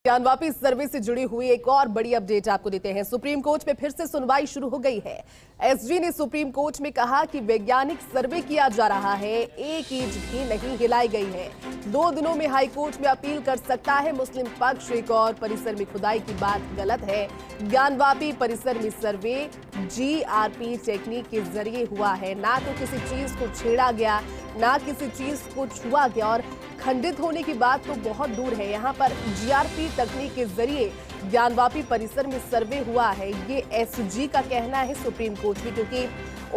ज्ञानवापी सर्वे से जुड़ी हुई एक और बड़ी अपडेट आपको देते हैं। सुप्रीम कोर्ट में फिर से सुनवाई शुरू हो गई है। एसजी ने सुप्रीम कोर्ट में कहा कि वैज्ञानिक सर्वे किया जा रहा है, एक ईंट भी नहीं हिलाई गई है। 2 दिनों में हाई कोर्ट में अपील कर सकता है मुस्लिम पक्ष। एक और परिसर में खुदाई की बात गलत है। ज्ञानवापी परिसर में सर्वे जीआरपी टेक्निक के जरिए हुआ है, ना तो किसी चीज को छेड़ा गया, ना किसी चीज को छुआ गया। और खंडित होने की बात तो बहुत दूर है, यहाँ पर जीआरपी तकनीक के जरिए ज्ञानवापी परिसर में सर्वे हुआ है, ये एसजी का कहना है सुप्रीम कोर्ट में। क्योंकि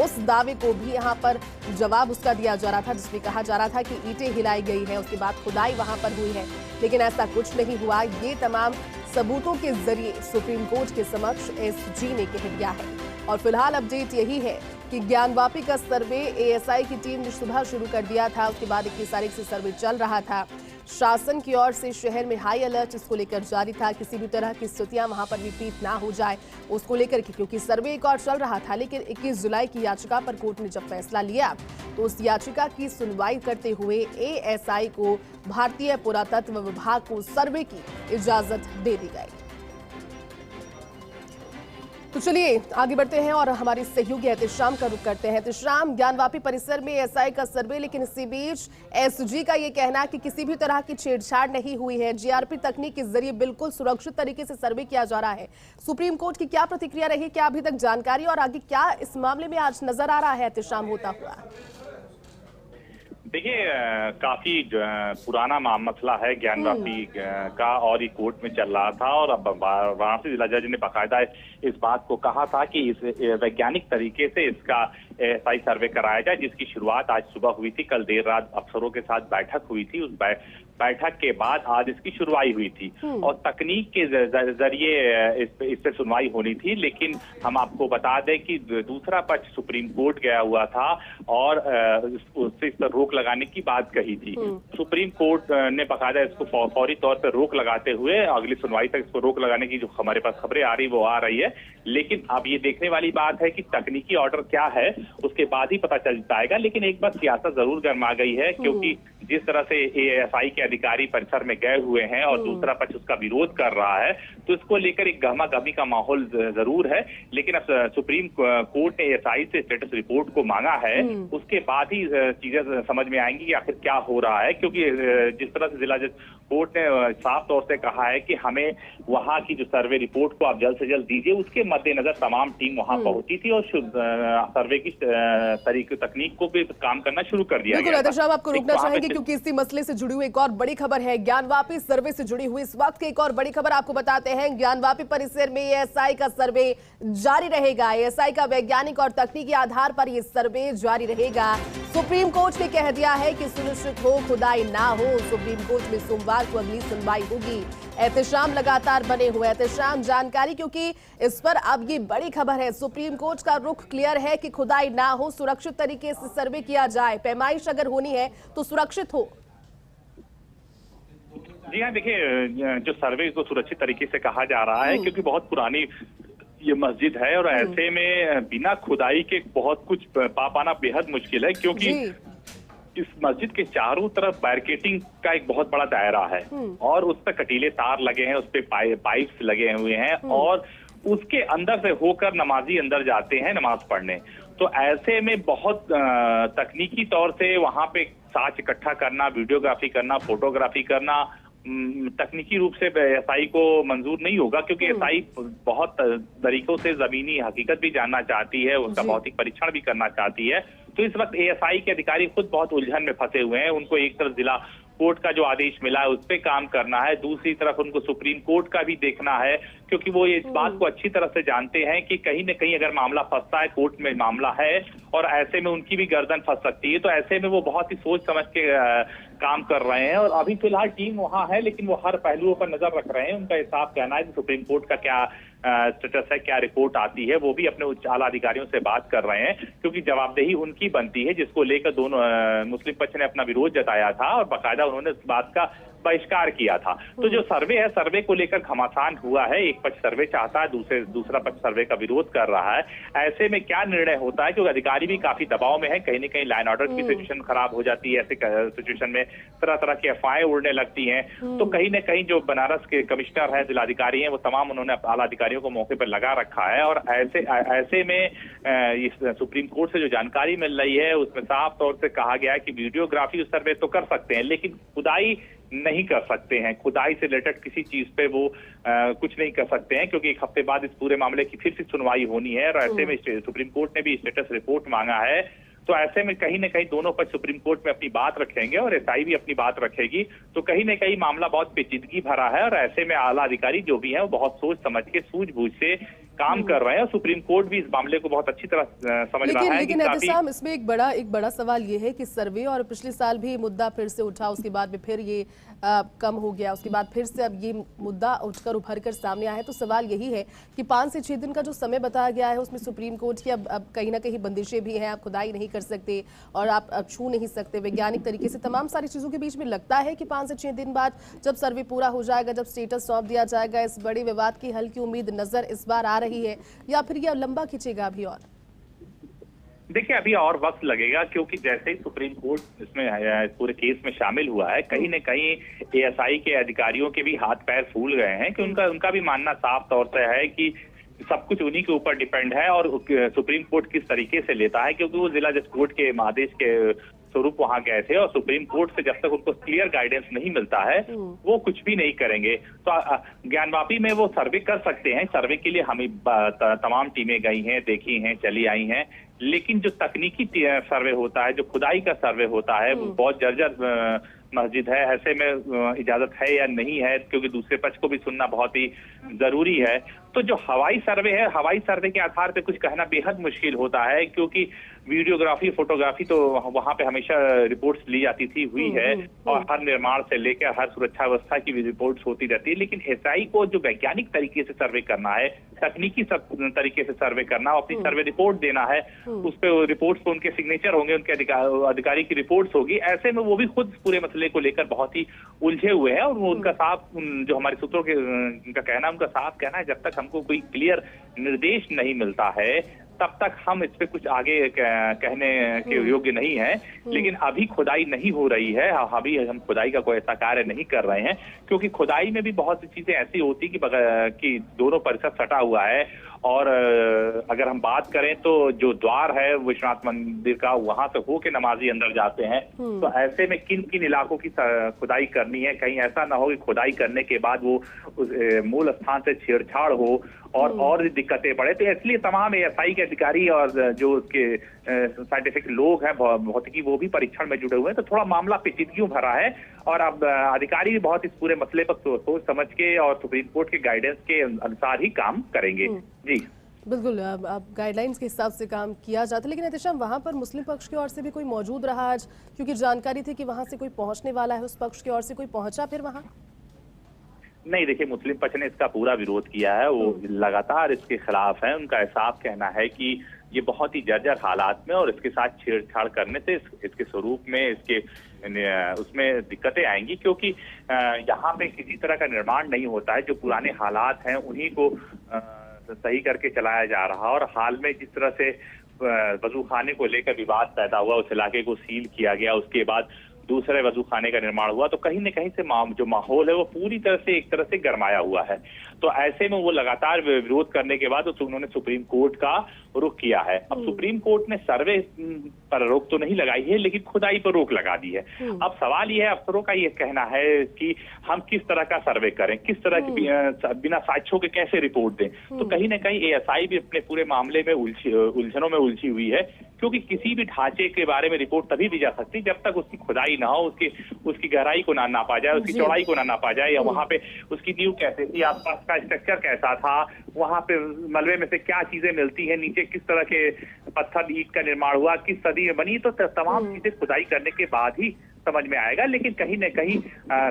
उस दावे को भी यहाँ पर जवाब उसका दिया जा रहा था, जिसमें कहा जा रहा था कि ईंटें हिलाई गई है, उसके बाद खुदाई वहां पर हुई है, लेकिन ऐसा कुछ नहीं हुआ। ये तमाम सबूतों के जरिए सुप्रीम कोर्ट के समक्ष एसजी ने कह दिया है। और फिलहाल अपडेट यही है कि ज्ञानवापी का सर्वे एएसआई की टीम ने सुबह शुरू कर दिया था, उसके बाद 21 तारीख से सर्वे चल रहा था। शासन की ओर से शहर में हाई अलर्ट इसको लेकर जारी था, किसी भी तरह की स्थितियां वहां पर रिपीट ना हो जाए उसको लेकर के, क्योंकि सर्वे एक और चल रहा था। लेकिन 21 जुलाई की याचिका पर कोर्ट ने जब फैसला लिया तो उस याचिका की सुनवाई करते हुए एएसआई को भारतीय पुरातत्व विभाग को सर्वे की इजाजत दे दी गई। तो चलिए आगे बढ़ते हैं और हमारी सहयोगी एहतेशाम का रुख करते हैं। एहतेशाम, ज्ञानवापी परिसर में एएसआई का सर्वे, लेकिन इसी बीच एसजी का ये कहना कि किसी भी तरह की छेड़छाड़ नहीं हुई है, जीआरपी तकनीक के जरिए बिल्कुल सुरक्षित तरीके से सर्वे किया जा रहा है। सुप्रीम कोर्ट की क्या प्रतिक्रिया रही, क्या अभी तक जानकारी, और आगे क्या इस मामले में आज नजर आ रहा है एहतेशाम होता हुआ? देखिए, काफी पुराना मसला है ज्ञानवापी का, और ये कोर्ट में चल रहा था। और अब वाराणसी जिला जज ने बाकायदा इस बात को कहा था कि इस वैज्ञानिक तरीके से इसका एएसआई सर्वे कराया जाए, जिसकी शुरुआत आज सुबह हुई थी। कल देर रात अफसरों के साथ बैठक हुई थी, उस बैठक के बाद आज इसकी शुरुआत हुई थी और तकनीक के जरिए इस पे सुनवाई होनी थी। लेकिन हम आपको बता दें कि दूसरा पक्ष सुप्रीम कोर्ट गया हुआ था और उससे इस पर रोक लगाने की बात कही थी। सुप्रीम कोर्ट ने बाकायदा इसको फौरी तौर पर रोक लगाते हुए अगली सुनवाई तक इसको रोक लगाने की जो हमारे पास खबरें आ रही वो आ रही है। लेकिन अब ये देखने वाली बात है कि तकनीकी ऑर्डर क्या है, उसके बाद ही पता चल पाएगा। लेकिन एक बार सियासत जरूर गर्मा गई है, क्योंकि जिस तरह से एएसआई के अधिकारी परिसर में गए हुए हैं और दूसरा पक्ष उसका विरोध कर रहा है, तो इसको लेकर एक गहमा गहमी का माहौल जरूर है। लेकिन अब सुप्रीम कोर्ट ने एएसआई से स्टेटस रिपोर्ट को मांगा है, उसके बाद ही चीजें समझ में आएंगी कि आखिर क्या हो रहा है। क्योंकि जिस तरह से जिला जज कोर्ट ने साफ तौर से कहा है कि हमें वहां की जो सर्वे रिपोर्ट को आप जल्द से जल्द दीजिए, उसके मद्देनजर तमाम टीम वहां पहुंची थी और सर्वे की तकनीक को भी काम करना शुरू कर दिया गया। बिल्कुल, आपको रुकना चाहेंगे क्योंकि इसी मसले से जुड़ी हुई एक और बड़ी खबर है। ज्ञानवापी सर्वे से जुड़ी हुई इस वक्त की एक और बड़ी खबर आपको बताते हैं। ज्ञानवापी परिसर में एएसआई का सर्वे जारी रहेगा। एएसआई का वैज्ञानिक और तकनीकी आधार पर यह सर्वे जारी रहेगा। सुप्रीम कोर्ट ने कह दिया है कि सुनिश्चित हो खुदाई ना हो। सुप्रीम कोर्ट में सोमवार को अगली सुनवाई होगी। एहतेशाम लगातार बने हुए। एहतेशाम, जानकारी, क्योंकि इस पर अब ये बड़ी खबर है। सुप्रीम कोर्ट का रुख क्लियर है कि खुदाई ना हो, सुरक्षित तरीके से सर्वे किया जाए, पैमाइश अगर होनी है तो सुरक्षित हो। जी हाँ, देखिए, जो सर्वे को सुरक्षित तरीके से कहा जा रहा है, क्योंकि बहुत पुरानी ये मस्जिद है और ऐसे में बिना खुदाई के बहुत कुछ पा पाना बेहद मुश्किल है। क्योंकि इस मस्जिद के चारों तरफ बैरिकेटिंग का एक बहुत बड़ा दायरा है और उस पर कटीले तार लगे हैं, उस पे पाइप्स लगे हुए हैं और उसके अंदर से होकर नमाजी अंदर जाते हैं नमाज पढ़ने। तो ऐसे में बहुत तकनीकी तौर से वहां पे साक्ष्य इकट्ठा करना, वीडियोग्राफी करना, फोटोग्राफी करना तकनीकी रूप से एएसआई को मंजूर नहीं होगा। क्योंकि एएसआई बहुत तरीकों से जमीनी हकीकत भी जानना चाहती है, उसका भौतिक परीक्षण भी करना चाहती है। तो इस वक्त एएसआई के अधिकारी खुद बहुत उलझन में फंसे हुए हैं। उनको एक तरफ जिला कोर्ट का जो आदेश मिला है उस पे काम करना है, दूसरी तरफ उनको सुप्रीम कोर्ट का भी देखना है, क्योंकि वो इस बात को अच्छी तरह से जानते हैं कि कहीं न कहीं अगर मामला फंसता है, कोर्ट में मामला है और ऐसे में उनकी भी गर्दन फंस सकती है। तो ऐसे में वो बहुत ही सोच समझ के काम कर रहे हैं और अभी फिलहाल टीम वहां है, लेकिन वो हर पहलुओं पर नजर रख रहे हैं। उनका ये साफ कहना है कि सुप्रीम कोर्ट का क्या स्टेटस है, क्या रिपोर्ट आती है, वो भी अपने उच्च आला अधिकारियों से बात कर रहे हैं। क्योंकि जवाबदेही उनकी बनती है, जिसको लेकर दोनों मुस्लिम पक्ष ने अपना विरोध जताया था और बाकायदा उन्होंने इस बात का बहिष्कार किया था। तो जो सर्वे है, सर्वे को लेकर घमासान हुआ है। एक पक्ष सर्वे चाहता है, दूसरा पक्ष सर्वे का विरोध कर रहा है। ऐसे में क्या निर्णय होता है, क्योंकि अधिकारी भी काफी दबाव में है, कहीं न कहीं लॉ एंड ऑर्डर की सिचुएशन खराब हो जाती है। ऐसे सिचुएशन में तरह तरह की अफवाहें उड़ने लगती हैं। तो कहीं न कहीं जो बनारस के कमिश्नर है, जिलाधिकारी हैं, वो तमाम उन्होंने आला अधिकारियों को मौके पर लगा रखा है। और ऐसे में इस सुप्रीम कोर्ट से जो जानकारी मिल रही है उसमें साफ तौर से कहा गया है कि वीडियोग्राफी सर्वे तो कर सकते हैं, लेकिन खुदाई नहीं कर सकते हैं। खुदाई से रिलेटेड किसी चीज पे वो कुछ नहीं कर सकते हैं, क्योंकि एक हफ्ते बाद इस पूरे मामले की फिर से सुनवाई होनी है। और ऐसे में सुप्रीम कोर्ट ने भी स्टेटस रिपोर्ट मांगा है। तो ऐसे में कहीं न कहीं दोनों पक्ष सुप्रीम कोर्ट में अपनी बात रखेंगे और एसआई भी अपनी बात रखेगी। तो कहीं न कहीं मामला बहुत पेचीदगी भरा है। और ऐसे में आला अधिकारी जो भी है वो बहुत सोच समझ के, सूझबूझ से काम कर रहे हैं। और सुप्रीम कोर्ट भी इस मामले को बहुत अच्छी तरह समझ रहा है। लेकिन एहतिसाम, इसमें एक बड़ा सवाल ये है कि सर्वे, और पिछले साल भी मुद्दा फिर से उठा, उसके बाद में फिर ये कम हो गया, उसके बाद फिर से अब ये मुद्दा उठकर उभर कर सामने आया है। तो सवाल यही है कि 5 से 6 दिन का जो समय बताया गया है उसमें सुप्रीम कोर्ट की अब कहीं ना कहीं बंदिशें भी हैं। आप खुदाई नहीं कर सकते और आप छू नहीं सकते वैज्ञानिक तरीके से, तमाम सारी चीजों के बीच में लगता है कि 5 से 6 दिन बाद जब सर्वे पूरा हो जाएगा, जब स्टेटस सौंप दिया जाएगा, इस बड़े विवाद की हल की उम्मीद नजर इस बार आ रही है, या फिर यह लंबा खींचेगा अभी और? देखिए, अभी और वक्त लगेगा, क्योंकि जैसे ही सुप्रीम कोर्ट इसमें पूरे केस में शामिल हुआ है, कहीं न कहीं एएसआई के अधिकारियों के भी हाथ पैर फूल गए हैं। कि उनका भी मानना साफ तौर से है कि सब कुछ उन्हीं के ऊपर डिपेंड है और सुप्रीम कोर्ट किस तरीके से लेता है, क्योंकि वो जिला जज कोर्ट के आदेश के स्वरूप वहां गए थे। और सुप्रीम कोर्ट से जब तक उनको क्लियर गाइडेंस नहीं मिलता है वो कुछ भी नहीं करेंगे। तो ज्ञानवापी में वो सर्वे कर सकते हैं। सर्वे के लिए हम तमाम टीमें गई हैं, देखी हैं, चली आई हैं। लेकिन जो तकनीकी सर्वे होता है, जो खुदाई का सर्वे होता है, वो बहुत जर्जर मस्जिद है, ऐसे में इजाजत है या नहीं है, क्योंकि दूसरे पक्ष को भी सुनना बहुत ही जरूरी है। तो जो हवाई सर्वे है, हवाई सर्वे के आधार पे कुछ कहना बेहद मुश्किल होता है, क्योंकि वीडियोग्राफी, फोटोग्राफी तो वहां पे हमेशा रिपोर्ट्स ली जाती थी, हुई है, और हर निर्माण से लेकर हर सुरक्षा व्यवस्था की भी रिपोर्ट्स होती रहती है। लेकिन एसआई को जो वैज्ञानिक तरीके से सर्वे करना है, तकनीकी तरीके से सर्वे करना, अपनी सर्वे रिपोर्ट देना है, उस पर रिपोर्ट्स पे उनके सिग्नेचर होंगे, उनके अधिकारी की रिपोर्ट्स होगी। ऐसे में वो भी खुद पूरे मसले को लेकर बहुत ही उलझे हुए हैं। और उनका साफ, जो हमारे सूत्रों का कहना, उनका साफ कहना है, जब तक हमको कोई क्लियर निर्देश नहीं मिलता है तब तक हम इस पे कुछ आगे कहने के योग्य नहीं है। लेकिन अभी खुदाई नहीं हो रही है, अभी हम खुदाई का कोई ऐसा कार्य नहीं कर रहे हैं, क्योंकि खुदाई में भी बहुत सी चीजें ऐसी होती कि दोनों परिसर सटा हुआ है। और अगर हम बात करें तो जो द्वार है विश्वनाथ मंदिर का, वहां से होके नमाजी अंदर जाते हैं। तो ऐसे में किन किन इलाकों की खुदाई करनी है, कहीं ऐसा ना हो कि खुदाई करने के बाद वो उस मूल स्थान से छेड़छाड़ हो और भी दिक्कतें बढ़े। तो इसलिए तमाम एएसआई के अधिकारी और जो उसके साइंटिफिक लोग हैं, भौतिकी, वो भी परीक्षण में जुड़े हुए हैं। तो थोड़ा मामला पेचीदगियों भरा है। और अब अधिकारी भी बहुत इस पूरे मसले पर सोच समझ के और सुप्रीम कोर्ट के गाइडेंस के अनुसार ही काम करेंगे। जी बिल्कुल, अब गाइडलाइंस के हिसाब से काम किया जाता है। लेकिन एहतिशाम, वहां पर मुस्लिम पक्ष की ओर से भी कोई मौजूद रहा आज? क्योंकि जानकारी थी कि वहां से कोई पहुंचने वाला है, उस पक्ष की ओर से कोई पहुंचा फिर वहां? नहीं, देखिए, मुस्लिम पक्ष ने इसका पूरा विरोध किया है, वो लगातार इसके खिलाफ है। उनका साफ कहना है कि ये बहुत ही जर्जर हालात में और इसके साथ छेड़छाड़ करने से इसके स्वरूप में, इसके उसमें दिक्कतें आएंगी, क्योंकि यहाँ पे किसी तरह का निर्माण नहीं होता है। जो पुराने हालात हैं उन्हीं को सही करके चलाया जा रहा। और हाल में जिस तरह से वजू खाने को लेकर विवाद पैदा हुआ, उस इलाके को सील किया गया, उसके बाद दूसरे वजू खाने का निर्माण हुआ, तो कहीं न कहीं से जो माहौल है वो पूरी तरह से एक तरह से गरमाया हुआ है। तो ऐसे में वो लगातार विरोध करने के बाद उन्होंने सुप्रीम कोर्ट का रुख किया है। अब सुप्रीम कोर्ट ने सर्वे पर रोक तो नहीं लगाई है, लेकिन खुदाई पर रोक लगा दी है। अब सवाल ये है, अफसरों का ये कहना है कि हम किस तरह का सर्वे करें, किस तरह की बिना साक्ष्यों के कैसे रिपोर्ट दें। तो कहीं न कहीं एएसआई भी अपने पूरे मामले में उलझनों में उलझी हुई है, क्योंकि किसी भी ढांचे के बारे में रिपोर्ट तभी दी जा सकती जब तक उसकी खुदाई ना हो, उसकी गहराई को ना नापा जाए, उसकी चौड़ाई को ना नापा जाए, या वहां पे उसकी नींव कैसे थी, आसपास का स्ट्रक्चर कैसा था, वहां पे मलबे में से क्या चीजें मिलती हैं, नीचे किस तरह के पत्थर ईंट का निर्माण हुआ, किस सदी में बनी। तो तमाम चीजें खुदाई करने के बाद ही समझ में आएगा। लेकिन कहीं न कहीं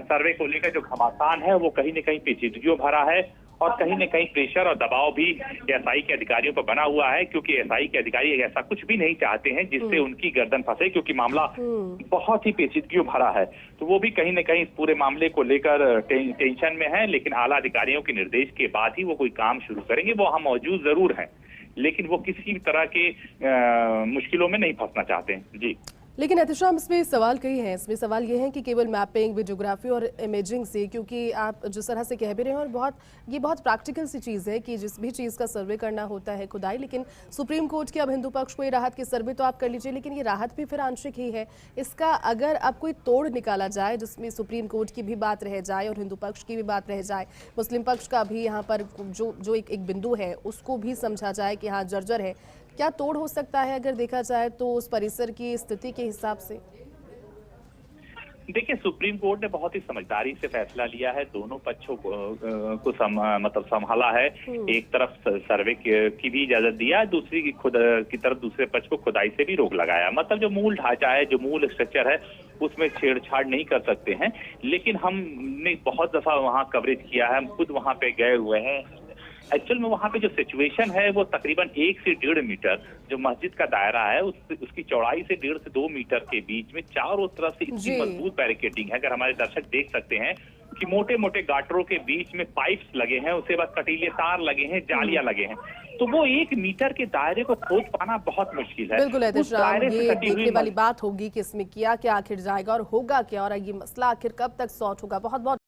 सर्वे को लेकर जो घमासान है वो कहीं न कहीं पेचीदगियों भरा है और कहीं न कहीं प्रेशर और दबाव भी एसआई के अधिकारियों पर बना हुआ है, क्योंकि एसआई के अधिकारी ऐसा कुछ भी नहीं चाहते हैं जिससे उनकी गर्दन फंसे, क्योंकि मामला बहुत ही पेचीदगियों भरा है। तो वो भी कहीं न कहीं इस पूरे मामले को लेकर टेंशन में है, लेकिन आला अधिकारियों के निर्देश के बाद ही वो कोई काम शुरू करेंगे। वो हम मौजूद जरूर हैं, लेकिन वो किसी भी तरह के मुश्किलों में नहीं फंसना चाहते हैं। जी, लेकिन एहतशाम, इसमें सवाल कई हैं। इसमें सवाल ये है कि केवल मैपिंग, वीडियोग्राफी और इमेजिंग से, क्योंकि आप जिस तरह से कह भी रहे हैं, और ये बहुत प्रैक्टिकल सी चीज़ है कि जिस भी चीज़ का सर्वे करना होता है, खुदाई, लेकिन सुप्रीम कोर्ट की अब हिंदू पक्ष को ये राहत की सर्वे तो आप कर लीजिए, लेकिन ये राहत भी फिर आंशिक ही है। इसका अगर अब कोई तोड़ निकाला जाए जिसमें सुप्रीम कोर्ट की भी बात रह जाए और हिंदू पक्ष की भी बात रह जाए, मुस्लिम पक्ष का भी यहाँ पर जो एक बिंदु है उसको भी समझा जाए कि हाँ जर्जर है, क्या तोड़ हो सकता है अगर देखा जाए तो उस परिसर की स्थिति के हिसाब से? देखिए, सुप्रीम कोर्ट ने बहुत ही समझदारी से फैसला लिया है, दोनों पक्षों को मतलब संभाला है। एक तरफ सर्वे की भी इजाजत दिया, दूसरी की तरफ दूसरे पक्ष को खुदाई से भी रोक लगाया। मतलब जो मूल ढांचा है, जो मूल स्ट्रक्चर है, उसमें छेड़छाड़ नहीं कर सकते हैं। लेकिन हमने बहुत दफा वहां कवरेज किया है, हम खुद वहां पे गए हुए हैं। एक्चुअल में वहां पे जो सिचुएशन है वो तकरीबन 1 से 1.5 मीटर जो मस्जिद का दायरा है उसकी चौड़ाई से 1.5 से 2 मीटर के बीच में चारों तरफ से इतनी मजबूत बैरिकेडिंग है। अगर हमारे दर्शक देख सकते हैं कि मोटे मोटे गाटरों के बीच में पाइप्स लगे हैं, उसके बाद कटीले तार लगे हैं, जालियां लगे हैं, तो वो 1 मीटर के दायरे को खोज पाना बहुत मुश्किल है। बिल्कुल एहतशाम, ये देखने वाली बात होगी कि इसमें किया क्या आखिर जाएगा और होगा क्या, और ये मसला आखिर कब तक सॉर्ट होगा। बहुत बहुत